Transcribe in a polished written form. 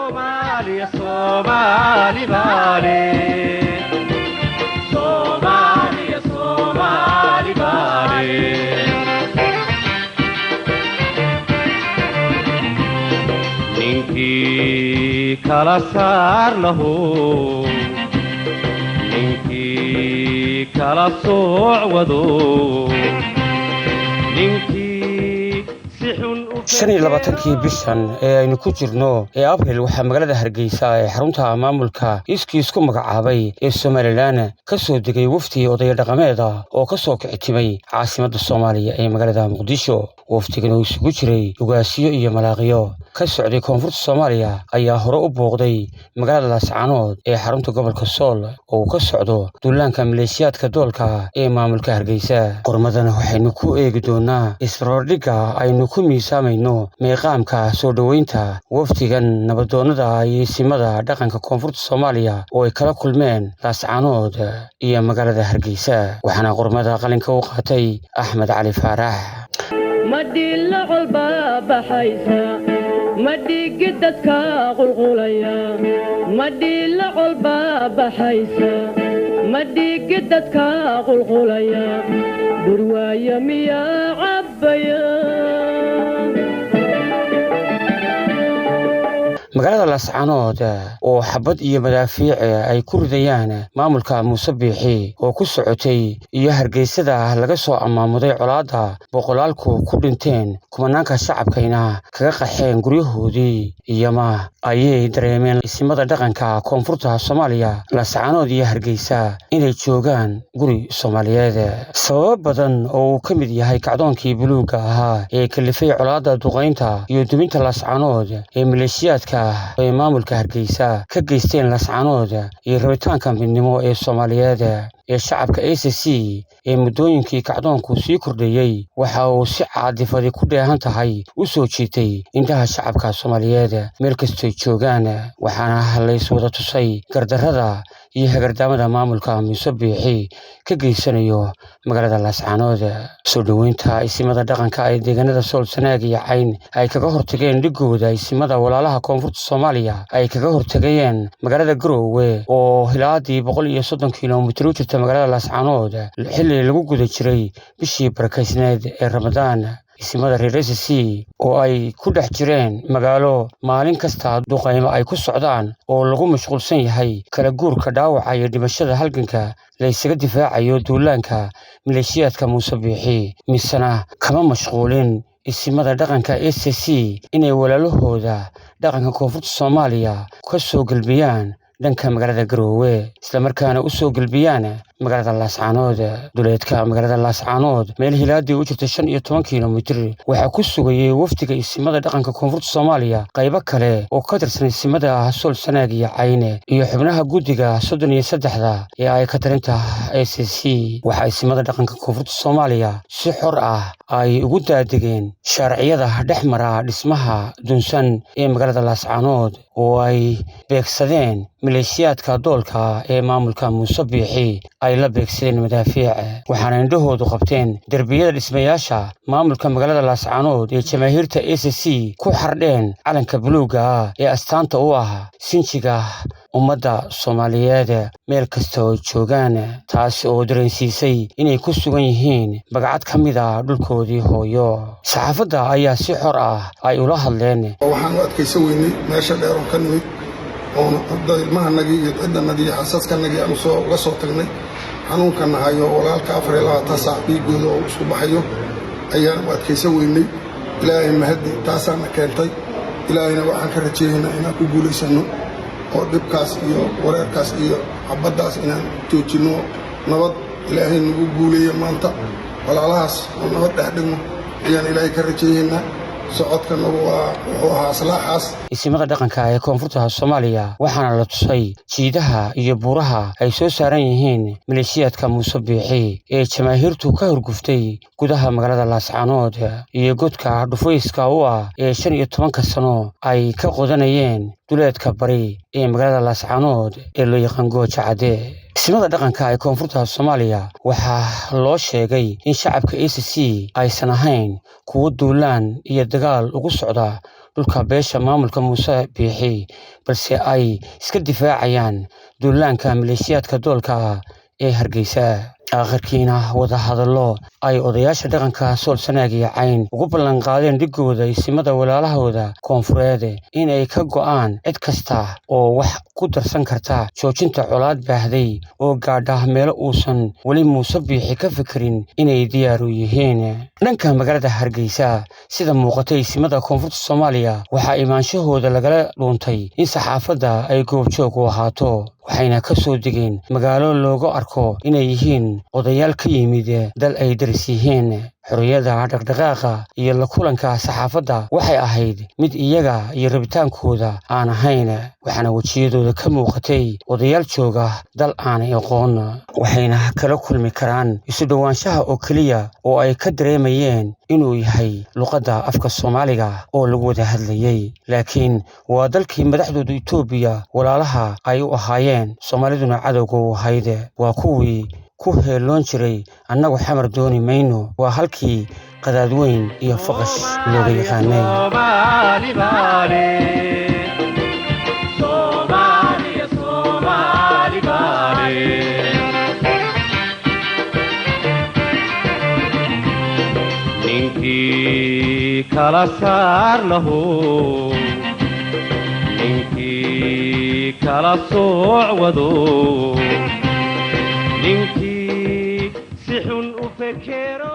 Somalia, Somali Bali. Somalia, Somali Bali. Ninki kala saar lahu, ninki kala socwado, ninki 25 bishan ee aynu ku jirno ee Abriil waxa magaalada Hargeysa ee xarunta maamulka isku magacaabay ee Somaliland ka soo degay wafdi oday dhaqameed oo ka soo kictimay caasimadda Soomaaliya ee magaalada Muqdisho. wafdigan oo isugu jiray ugaasiyo iyo malaaqiyo ka socday koonfurta Soomaaliya ayaa hore u booqday magaalada Laascaanood ee xarunta gobolka Sool oo ka socdo duulaanka maleeshiyaadka doolka ee maamulka Hargeysa. qormadan waxaynu ku eegi doonaa isbarbardhigga aynu ku miisaamayno meeqaamka soo dhaweynta wafdigan nabadoonnada iyo simada dhaqanka koonfurta Soomaaliya oo ay kala kulmeen Laascaanood iyo magaalada Hargeysa. waxaana qormada qalinka u qaatay Axmed Cali Faarax. مدي العلبة بحيسا مدي قدتك قلقليا مدي العلبة بحيسا مدي قدتك قلقليا برواية ميا عبيا. magaalada Laascaanood oo xabad iyo madaafiic ay ku ridayaan maamulka Muuse Biixi oo ku socotay iyo Hargeysada laga soo amaamuday colaadda boqolaalku ku dhinteen kumanaanka shacabkayna kaga qaxeen guryahoodii iyama ayay dareemeen isimada dhaqanka koonfurta Soomaaliya Laascaanood iyo Hargeysa inay joogaan guri Soomaaliyeed. sabab badan oo ka mid yahay kacdoonkii buluuga ahaa ee kalifay colaadda duqeynta iyo duminta Laascaanood ee maleeshiyaadka ee maamulka Hargeysa ka geysteen Laascaanood iyo rabitaanka midnimo ee Soomaaliyeed ee shacabka ACC ee muddooyinkii kacdoonku sii kordhayay waxa uu si caadifadi ku dheehan tahay u soo jiitay indhaha shacabka Soomaaliyeed meel kastoo joogaan. waxaana la iswada tusay gardarrada iyo hagardaamada maamulka Muuse Biixi ka geysanayo magaalada Laascaanood. soo dhaweynta isimada dhaqanka ee deegaanada Sool, Sanaag iyo Cayn ay kaga hortageen dhigooda isimada walaalaha koonfurta Soomaaliya ay kaga hortageen magaalada Garowe oo hilaadii 130 kiiloomitir u jirta magaalada Laascaanood xilli lagu guda jiray bishii barakaysneed ee Ramadaan. isimada reer ACC oo ay ku dhex jireen magaalo maalin kasta duqeymo ay ku socdaan oo lagu mashquulsan yahay kala guurka dhaawaca iyo dhimashada halganka la isaga difaacayo duulaanka maleeshiyaadka Muuse Biixi misana kama mashquulin isimada dhaqanka ACC inay walaalahooda dhaqanka koonfurta Soomaaliya ka soo galbiyaan dhanka magaalada Garowe isla markaana u soo galbiyaan magaalada Laascaanood. duleedka magaalada Laascaanood meel hilaadii u jirta 15 kiiloomitir waxa ku sugayay wafdiga isimada dhaqanka koonfurta Soomaaliya qaybo kale oo ka tirsan isimada Sool, Sanaag iyo Cayn iyo xubnaha guddiga 33 ee ay ka tarinta ACC. waxa isimada dhaqanka koonfurta Soomaaliya si xor ah ay ugu daadegeen sharciyada dhexmara dhismaha dunsan ee magaalada Laascaanood oo ay beegsadeen maleeshiyaadka doolka ee maamulka Muuse Biixi ay la beegsadeen madaafiic. waxaana indhahoodu qabteen derbiyada dhismayaasha maamulka magaalada Laascaanood ee jamaahiirta ACC ku xardheen calanka buluuga ee astaanta u ah sinjiga ummadda Soomaaliyeed meel kasta oo joogaan. taasi oo dareensiisay inay ku sugan yihiin bagcad ka mid ah dhulkoodii hooyo. saxaafadda ayaa si xor ah ay ula hadleen. waxaan u adkaysan weynay meesha dheer oo ka nimid oo ilmahanagii iyo ciddanadii iyo xasaaskanagii aan uga soo tagnay xanuunka nahayo walaalka 24 saac dhiigooda oo isku baxayo ayaan u adkaysan weynay. ilaahay mahadi taasaana keentay. ilaahayna waxaan ka rajaynaynaa inaan ku guulaysano oo dhibkaas iyo wareerkaas iyo xabaddaas inaan joojinno nabad ilaahay nagu guuleeya maanta walaalahaas oo nabad dhex dhigno ayaan ilaahay ka rajaynaynaa. socodkana wuxuu ahaa islaaxaas. isimada dhaqanka ee koonfurta Soomaaliya waxaana la tusay jiidaha iyo buuraha ay soo saaran yihiin maleeshiyaadka Muuse Biixi ee jamaahiirtu ka horguftay gudaha magaalada Laascaanood iyo godka dhufayska u ah ee 15 sano ay ka qodanayeen duleedka bari ee magaalada Laascaanood ee loo yaqaan Gooja Cadde. isimada dhaqanka ee koonfurta Soomaaliya waxaa loo sheegay in shacabka ACC aysan ahayn kuwo duulaan iyo dagaal ugu socda dhulka beesha maamulka Muuse Biixi balse ay iska difaacayaan duulaanka maleeshiyaadka doolka ee Hargeysa. آخركينا وذا هذا الله أي أضياش دقن كاسول سناجي عين وقبل قادين دقوا ذا يسمى ولا له ذا كونفرادي إن أي كجوان إتكستا أو وح قدر سنكرتا شو كنت علاد بهذي أو قاعده ميل أوسن ولي مصبي كفكرين إن يديارو يهين ننك مقالة هرجيسا سيدا موقتي يسمى كونفرت الصوماليا وحا إيمان شهود لقلا لونتي إن صحافة دا أي قوب شوك وهاتو waxayna ka soo degeen magaalo loogu arko inay yihiin odayaal ka yimid dal ay daris yihiin xorriyada dhaqdhaqaaqa iyo la kulanka saxaafadda waxay ahayd mid iyaga iyo rabitaankooda aan ahayn waxaana wajiyadooda ka muuqatay odayaal jooga dal aan aqoon waxayna kala kulmi karaan isu dhawaanshaha oo kaliya oo ay ka dareemayeen inuu yahay luqadda afka Soomaaliga oo lagu wada hadlayay laakiin waa dalkii madaxdooda Itoobiya walaalaha ay u ahaayeen Soomaaliduna cadowga u hayde waa kuwii ku heeloon jiray annagu xamar dooni mayno waa halkii qadaadweyn iyo faqash looga yaqaanay ninkii kala saar lahu ninkii kala sooc wado ninkii si xun u fekero